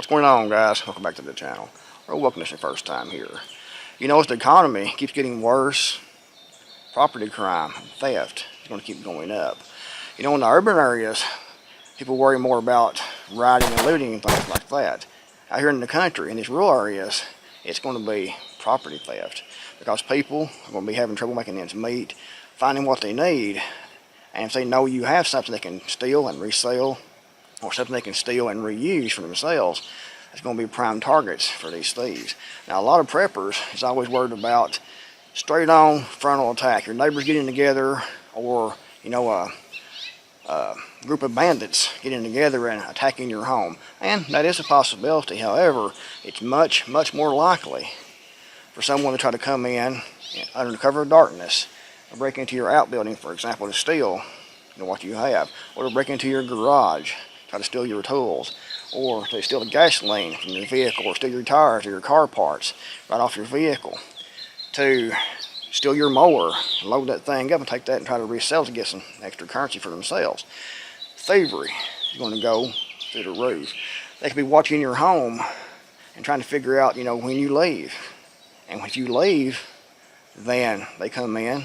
What's going on, guys? Welcome back to the channel. Or welcome this is your first time here. You know, as the economy keeps getting worse, property crime, theft is going to keep going up. You know, in the urban areas, people worry more about rioting and looting and things like that. Out here in the country, in these rural areas, it's going to be property theft because people are going to be having trouble making ends meet, finding what they need, and if they know you have something they can steal and resell, or something they can steal and reuse for themselves, it's going to be prime targets for these thieves. Now, a lot of preppers is always worried about straight on frontal attack. Your neighbors getting together, or you know, a group of bandits getting together and attacking your home. And that is a possibility. However, it's much more likely for someone to try to come in under the cover of darkness, or break into your outbuilding, for example, to steal what you have, or to break into your garage, try to steal your tools, or to steal the gasoline from your vehicle, or steal your tires or your car parts right off your vehicle, to steal your mower, load that thing up and take that and try to resell it to get some extra currency for themselves. Thievery is going to go through the roof. They could be watching your home and trying to figure out, when you leave. And if you leave, then they come in,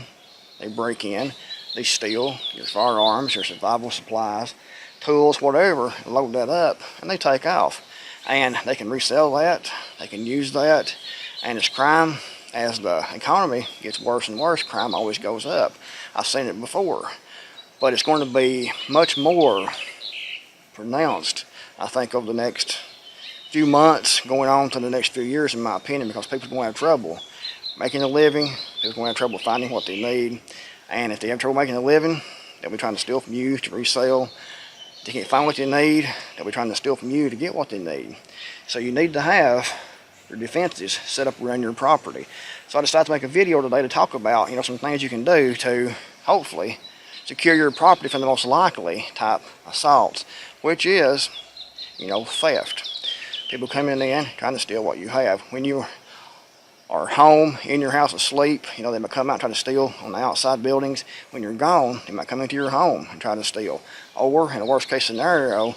they break in, they steal your firearms, your survival supplies, tools, whatever, load that up, and they take off. And they can resell that, they can use that, and as crime, as the economy gets worse and worse, crime always goes up. I've seen it before, but it's going to be much more pronounced, I think, over the next few months, going on to the next few years, in my opinion, because people are going to have trouble making a living, people are going to have trouble finding what they need, and if they have trouble making a living, they'll be trying to steal from you to resell. They can't find what you need, they'll be trying to steal from you to get what they need. So you need to have your defenses set up around your property. So I decided to make a video today to talk about, some things you can do to hopefully secure your property from the most likely type assaults, which is, theft. People coming in trying to steal what you have. When you are home, in your house asleep, they might come out and try to steal on the outside buildings. When you're gone, they might come into your home and try to steal. Or, in a worst case scenario,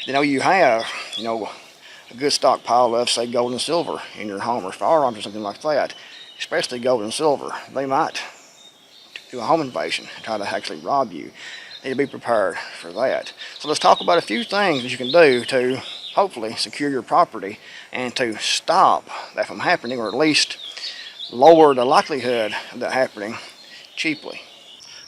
you have, a good stockpile of, say, gold and silver in your home, or firearms or something like that, especially gold and silver. They might do a home invasion and try to actually rob you. You need to be prepared for that. So let's talk about a few things that you can do to hopefully secure your property and to stop that from happening, or at least lower the likelihood of that happening cheaply.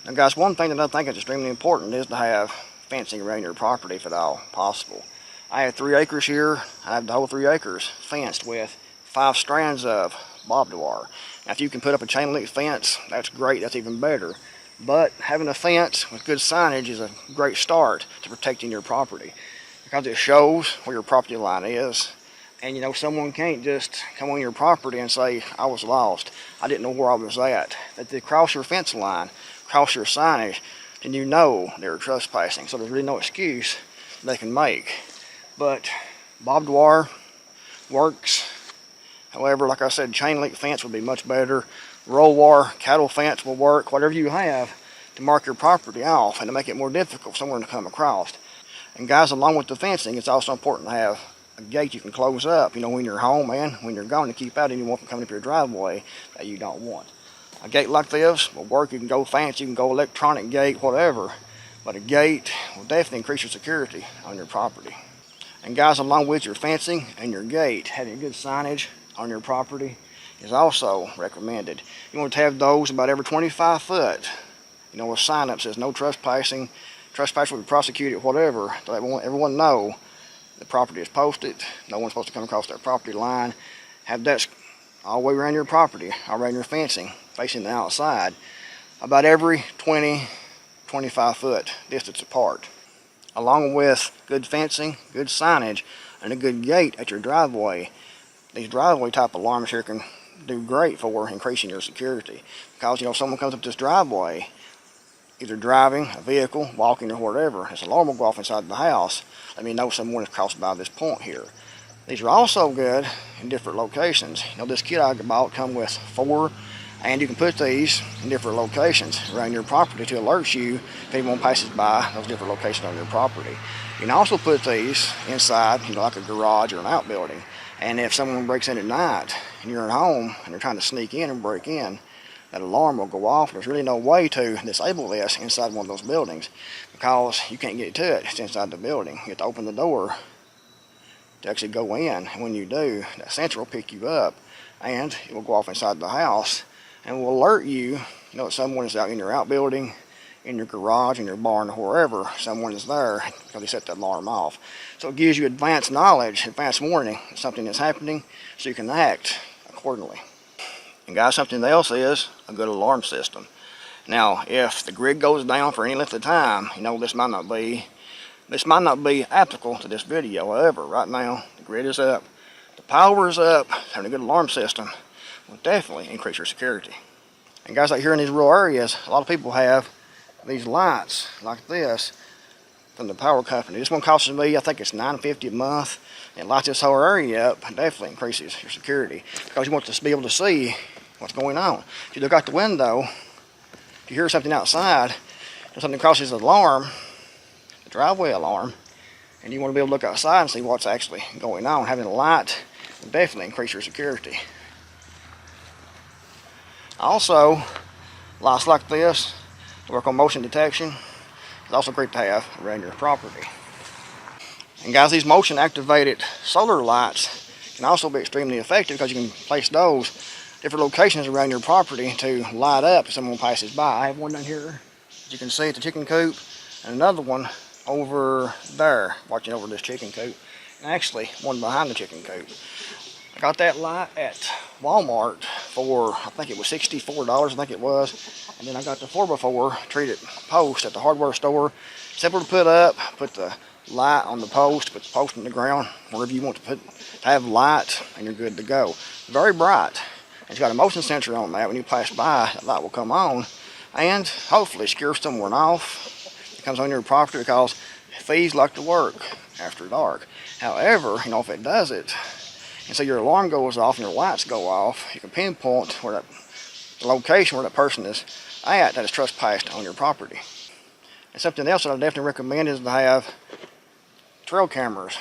Now, guys, one thing that I think is extremely important is to have fencing around your property if at all possible. I have 3 acres here. I have the whole 3 acres fenced with 5 strands of barbed wire. Now, if you can put up a chain link fence, that's great, that's even better. But having a fence with good signage is a great start to protecting your property, because it shows where your property line is. And someone can't just come on your property and say, I was lost, I didn't know where I was at. That they cross your fence line, cross your signage, then they're trespassing. So there's really no excuse they can make. But barbed wire works. However, like I said, chain link fence would be much better. Roll wire, cattle fence will work. Whatever you have to mark your property off and to make it more difficult for someone to come across. And guys, along with the fencing, it's also important to have a gate you can close up, when you're home and when you're gone, to keep out anyone from coming up your driveway that you don't want. A gate like this will work. You can go fancy, you can go electronic gate, whatever. But a gate will definitely increase your security on your property. And guys, along with your fencing and your gate, having good signage on your property is also recommended. You want to have those about every 25 foot, a sign up says no trespassing, trespass will be prosecuted, whatever, so that everyone know the property is posted, no one's supposed to come across that property line. Have that all the way around your property, all around your fencing, facing the outside, about every 20-25 foot distance apart. Along with good fencing, good signage, and a good gate at your driveway, these driveway type alarms here can do great for increasing your security. Because, if someone comes up this driveway, either driving a vehicle, walking, or whatever, this alarm will go off inside the house. Let me know someone has crossed by this point here. These are also good in different locations. This kit I bought come with 4 And you can put these in different locations around your property to alert you if anyone passes by those different locations on your property. You can also put these inside, like a garage or an outbuilding. And if someone breaks in at night and you're at home and they're trying to sneak in and break in, that alarm will go off. There's really no way to disable this inside one of those buildings because you can't get to it. It's inside the building. You have to open the door to actually go in. And when you do, that sensor will pick you up and it will go off inside the house and will alert you, that someone is out in your outbuilding, in your garage, in your barn, or wherever someone is there because they set the alarm off. So it gives you advanced knowledge, advanced warning of something that's happening so you can act accordingly. And guys, something else is a good alarm system. Now, if the grid goes down for any length of time, this might not be applicable to this video. However, right now the grid is up, the power is up. Having a good alarm system will definitely increase your security. And guys, like here in these rural areas, a lot of people have these lights like this from the power company. This one costs me, I think it's $9.50 a month, and lights this whole area up. Definitely increases your security because you want to be able to see what's going on. If you look out the window, if you hear something outside, and something crosses the alarm, the driveway alarm, and you want to be able to look outside and see what's actually going on, having a light will definitely increase your security. Also, lights like this work on motion detection. It's also great to have around your property. And guys, these motion activated solar lights can also be extremely effective because you can place those different locations around your property to light up if someone passes by. I have one down here, as you can see, at the chicken coop, and another one over there, watching over this chicken coop, and actually one behind the chicken coop. I got that light at Walmart for, I think it was $64, I think it was. And then I got the 4x4 treated post at the hardware store. Simple to put up, put the light on the post, put the post in the ground, wherever you want to have light, and you're good to go. Very bright. It's got a motion sensor on that. When you pass by, that light will come on and hopefully scare someone off. It comes on your property because thieves like to work after dark. However, if it does it, and so your alarm goes off and your lights go off, you can pinpoint where the location where that person is at that is trespassed on your property. And something else that I definitely recommend is to have trail cameras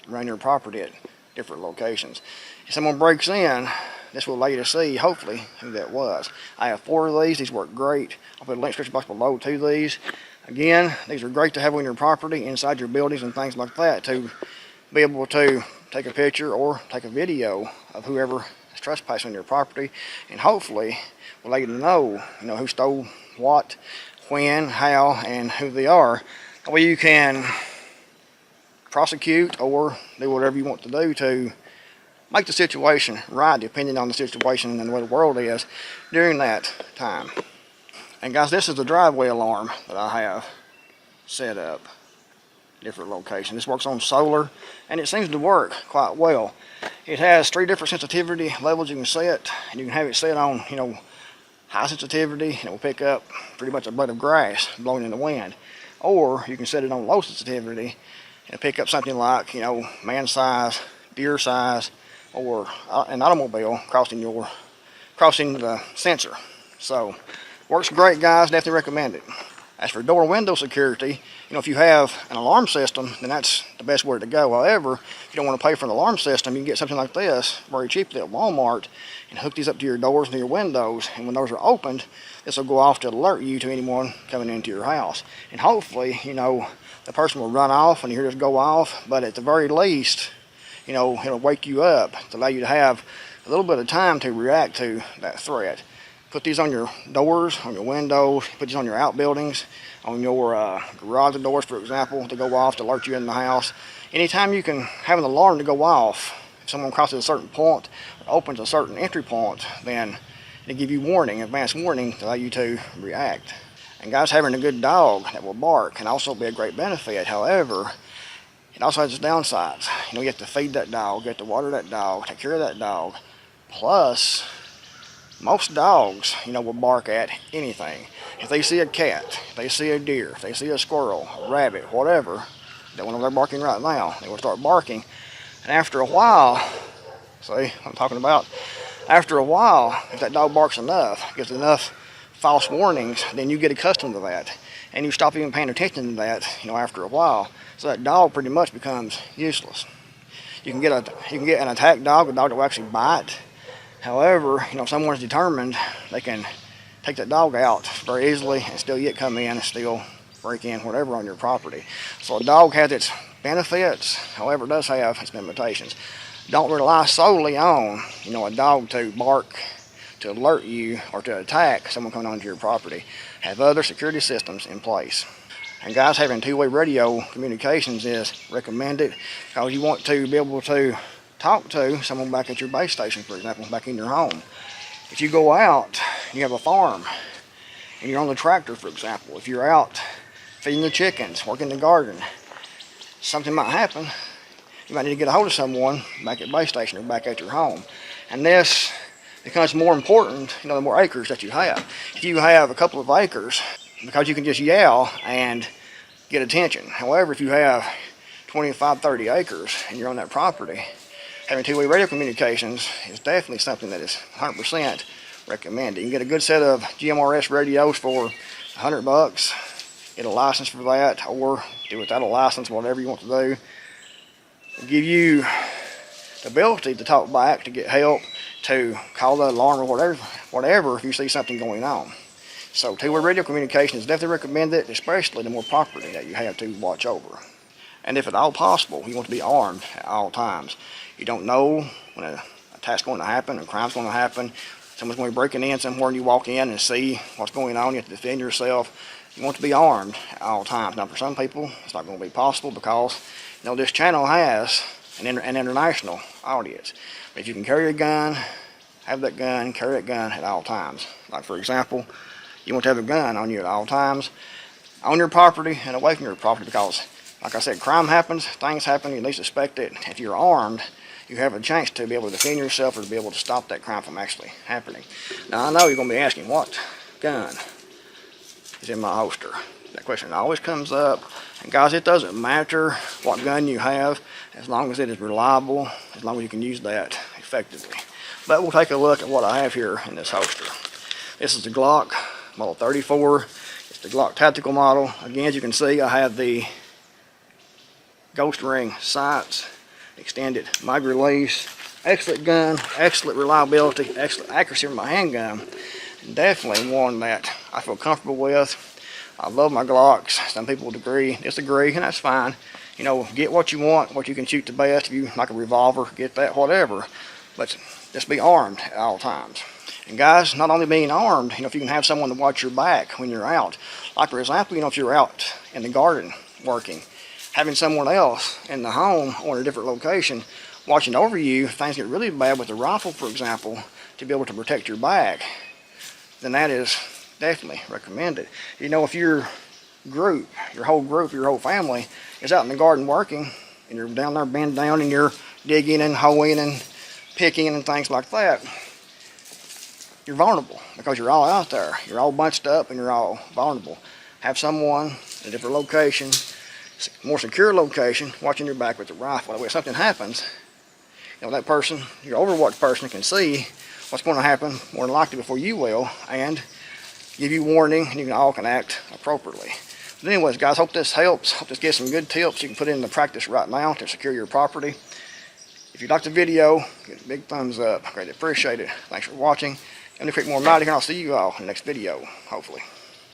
around your property at different locations. If someone breaks in, this will allow you to see, hopefully, who that was. I have 4 of these. These work great. I'll put a link description box below to these. Again, these are great to have on your property, inside your buildings and things like that, to be able to take a picture or take a video of whoever is trespassing on your property, and hopefully will allow you to know, who stole what, when, how, and who they are. That way you can prosecute or do whatever you want to do to make the situation right, depending on the situation and the way the world is during that time. And guys, this is the driveway alarm that I have set up. Different locations. This works on solar, and it seems to work quite well. It has 3 different sensitivity levels you can set, and you can have it set on, high sensitivity, and it will pick up pretty much a blade of grass blowing in the wind. Or you can set it on low sensitivity and pick up something like, man size, deer size, or an automobile crossing the sensor. So, works great, guys. Definitely recommend it. As for door window security, if you have an alarm system, then that's the best way to go. However, if you don't want to pay for an alarm system, you can get something like this very cheaply at Walmart and hook these up to your doors and to your windows. And when those are opened, this will go off to alert you to anyone coming into your house. And hopefully, the person will run off when you hear this go off, but at the very least, it'll wake you up to allow you to have a little bit of time to react to that threat. Put these on your doors, on your windows, put these on your outbuildings, on your garage doors, for example, to go off to alert you in the house. Anytime you can have an alarm to go off, if someone crosses a certain point, or opens a certain entry point, then it'll give you warning, advanced warning, to allow you to react. And guys, having a good dog that will bark can also be a great benefit. However, it also has its downsides. You have to feed that dog, you have to water that dog, take care of that dog. Plus, most dogs, will bark at anything. If they see a cat, if they see a deer, if they see a squirrel, a rabbit, whatever, that one they're barking right now, they will start barking. And after a while, see what I'm talking about? After a while, if that dog barks enough, gives enough false warnings, then you get accustomed to that. And you stop even paying attention to that, after a while. So that dog pretty much becomes useless. You can get an attack dog, a dog that will actually bite. However, if someone's determined, they can take that dog out very easily and still yet come in and still break in whatever on your property. So a dog has its benefits, however it does have its limitations. Don't rely solely on, a dog to bark, to alert you, or to attack someone coming onto your property. Have other security systems in place. And guys, having two-way radio communications is recommended because you want to be able to talk to someone back at your base station, for example, back in your home. If you go out, you have a farm, and you're on the tractor, for example. If you're out feeding the chickens, working the garden, something might happen. You might need to get a hold of someone back at base station or back at your home. And this becomes more important, the more acres that you have. If you have a couple of acres, because you can just yell and get attention. However, if you have 25, 30 acres and you're on that property, having two-way radio communications is definitely something that is 100% recommended. You can get a good set of GMRS radios for $100, get a license for that, or do without a license, whatever you want to do. It'll give you the ability to talk back, to get help, to call the alarm or whatever if you see something going on. So two-way radio communication is definitely recommended, especially the more property that you have to watch over. And if at all possible, you want to be armed at all times. You don't know when an attack's going to happen, a crime's going to happen, someone's going to be breaking in somewhere and you walk in and see what's going on, you have to defend yourself. You want to be armed at all times. Now for some people, it's not going to be possible because, this channel has an international audience. But if you can carry a gun, have that gun, carry that gun at all times. Like for example, you want to have a gun on you at all times, on your property and away from your property because, like I said, crime happens, things happen, you at least suspect it. If you're armed, you have a chance to be able to defend yourself or to be able to stop that crime from actually happening. Now I know you're going to be asking, what gun is in my holster? That question always comes up. And guys, it doesn't matter what gun you have as long as it is reliable, as long as you can use that effectively. But we'll take a look at what I have here in this holster. This is the Glock Model 34. It's the Glock Tactical model. Again, as you can see, I have the Ghost Ring sights, extended mag release, excellent gun, excellent reliability, excellent accuracy from my handgun, and definitely one that I feel comfortable with. I love my Glocks. Some people disagree, and that's fine. Get what you want, what you can shoot the best. If you like a revolver, get that, whatever. But just be armed at all times. And guys, not only being armed, if you can have someone to watch your back when you're out. Like for example, if you're out in the garden working, having someone else in the home or in a different location watching over you, if things get really bad with a rifle, for example, to be able to protect your back, then that is definitely recommended. If your group, your whole family is out in the garden working, and you're down there bent down and you're digging and hoeing and picking and things like that, you're vulnerable because you're all out there. You're all bunched up and you're all vulnerable. Have someone in a different location, more secure location, watching your back with the rifle. That way if something happens, that person, your overwatch person, can see what's going to happen more than likely before you will and give you warning, and you all can act appropriately. But anyways, guys, hope this helps. Hope this gives some good tips you can put into practice right now to secure your property. If you liked the video, give it a big thumbs up. Greatly appreciate it. Thanks for watching. I'm Creekmore, I'm out of here, and I'll see you all in the next video, hopefully.